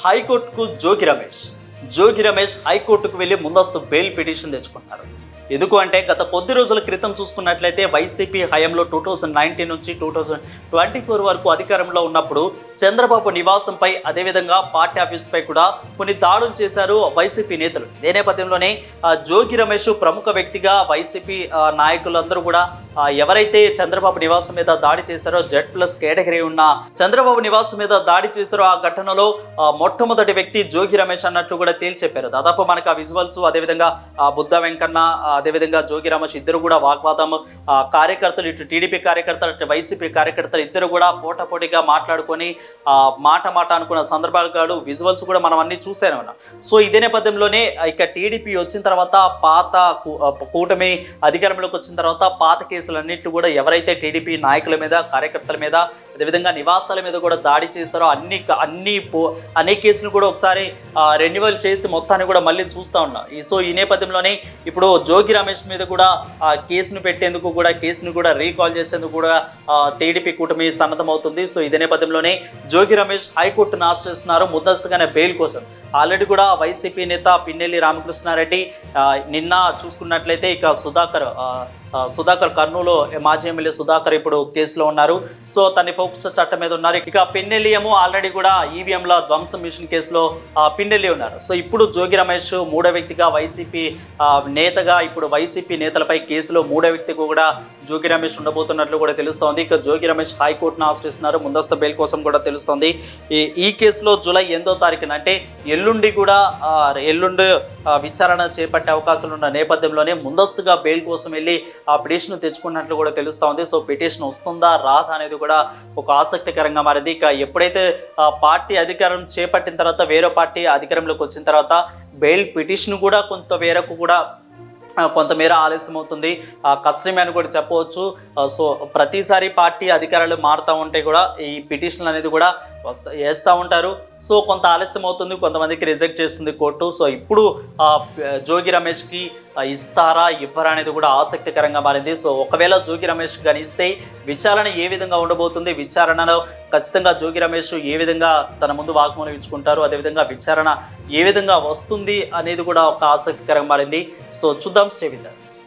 హైకోర్టుకు జోగి రమేష్ హైకోర్టుకు వెళ్లి ముందస్తు బెయిల్ పిటిషన్ తెచ్చుకున్నారు. ఎందుకు అంటే గత కొద్ది రోజుల క్రితం చూసుకున్నట్లయితే వైసీపీ హయాంలో 2019 నుంచి 2024 వరకు అధికారంలో ఉన్నప్పుడు చంద్రబాబు నివాసంపై అదేవిధంగా పార్టీ ఆఫీస్పై కూడా కొన్ని దాడులు చేశారు వైసీపీ నేతలు. ఇదే నేపథ్యంలోనే జోగి రమేష్ ప్రముఖ వ్యక్తిగా వైసీపీ నాయకులందరూ కూడా ఎవరైతే చంద్రబాబు నివాసం మీద దాడి చేశారో Z+ కేటగిరీ ఉన్న చంద్రబాబు నివాసం మీద దాడి చేశారో ఆ ఘటనలో మొట్టమొదటి వ్యక్తి జోగి రమేష్ అన్నట్లు కూడా తేల్చెప్పారు. దాదాపు మనకు ఆ విజువల్స్ అదేవిధంగా బుద్ధ వెంకన్న అదేవిధంగా జోగి రమేష్ ఇద్దరు కూడా వాగ్వాదం, కార్యకర్తలు ఇటు టీడీపీ కార్యకర్తలు అటు వైసీపీ కార్యకర్తలు ఇద్దరు కూడా పోటాపోటీగా మాట్లాడుకొని మాట అనుకున్న సందర్భాలు విజువల్స్ కూడా మనం అన్ని చూసాను. సో ఇదే నేపథ్యంలోనే ఇక టీడీపీ వచ్చిన తర్వాత పాత కూటమి అధికారంలోకి వచ్చిన తర్వాత పాత కేసులన్నింటినీ కూడా ఎవరైతే టీడీపీ నాయకుల మీద కార్యకర్తల మీద అదేవిధంగా నివాసాల మీద కూడా దాడి చేస్తారో అన్ని కేసులు కూడా ఒకసారి రెన్యువల్ చేసి మొత్తాన్ని కూడా మళ్ళీ చూస్తూ ఉన్నాం. సో ఈ నేపథ్యంలోనే ఇప్పుడు జోగి రమేష్ మీద కూడా కేసును పెట్టేందుకు కూడా కేసును కూడా రీకాల్ చేసేందుకు కూడా టీడీపీ కూటమి సన్నద్ధమవుతుంది. సో ఇదే నేపథ్యంలోనే జోగి రమేష్ హైకోర్టును ఆశ్రయిస్తున్నారు ముందస్తుగానే బెయిల్ కోసం. ఆల్రెడీ కూడా వైసీపీ నేత పిన్నెల్లి రామకృష్ణారెడ్డి నిన్న చూసుకున్నట్లయితే ఇక సుధాకర్ కర్నూలు మాజీ ఎమ్మెల్యే సుధాకర్ ఇప్పుడు కేసులో ఉన్నారు. సో తన ఫోక్స్ చట్టం మీద ఉన్నారు. ఇక పిన్నెల్లి ఏమో ఆల్రెడీ కూడా ఈవీఎంల ధ్వంసం మిషన్ కేసులో పిన్నెల్లి ఉన్నారు. సో ఇప్పుడు జోగి రమేష్ మూడో వ్యక్తిగా వైసీపీ నేతగా ఇప్పుడు వైసీపీ నేతలపై కేసులో మూడో వ్యక్తిగా కూడా జోగి రమేష్ ఉండబోతున్నట్లు కూడా తెలుస్తోంది. ఇక జోగి రమేష్ హైకోర్టును ఆశ్రయిస్తున్నారు ముందస్తు బెయిల్ కోసం కూడా తెలుస్తోంది. ఈ కేసులో జూలై 8వ తారీఖున అంటే ఎల్లుండి విచారణ చేపట్టే అవకాశాలు ఉన్న నేపథ్యంలోనే ముందస్తుగా బెయిల్ కోసం వెళ్ళి ఆ పిటిషన్ తెచ్చుకున్నట్లు కూడా తెలుస్తోంది. సో పిటిషన్ వస్తుందా రాదా అనేది కూడా ఒక ఆసక్తికరంగా మారింది. ఇక ఎప్పుడైతే పార్టీ అధికారం చేపట్టిన తర్వాత వేరే పార్టీ అధికారంలోకి వచ్చిన తర్వాత బెయిల్ పిటిషన్ కూడా కొంతమేర ఆలస్యం అవుతుంది, కష్టమే అని కూడా చెప్పవచ్చు. సో ప్రతిసారి పార్టీ అధికారాలు మారుతూ ఉంటే కూడా ఈ పిటిషన్లు అనేది కూడా వేస్తూ ఉంటారు. సో కొంత ఆలస్యం అవుతుంది, కొంతమందికి రిజెక్ట్ చేస్తుంది కోర్టు. సో ఇప్పుడు జోగి రమేష్కి ఇస్తారా ఇవ్వరా అనేది కూడా ఆసక్తికరంగా మారింది. సో ఒకవేళ జోగి రమేష్ గణిస్తే విచారణ ఏ విధంగా ఉండబోతుంది, విచారణలో ఖచ్చితంగా జోగి రమేష్ ఏ విధంగా తన ముందు వాగ్మూలం ఇచ్చుకుంటారు, అదేవిధంగా విచారణ ఏ విధంగా వస్తుంది అనేది కూడా ఒక ఆసక్తికరంగా మారింది. సో చూద్దాం, స్టే విత్ us.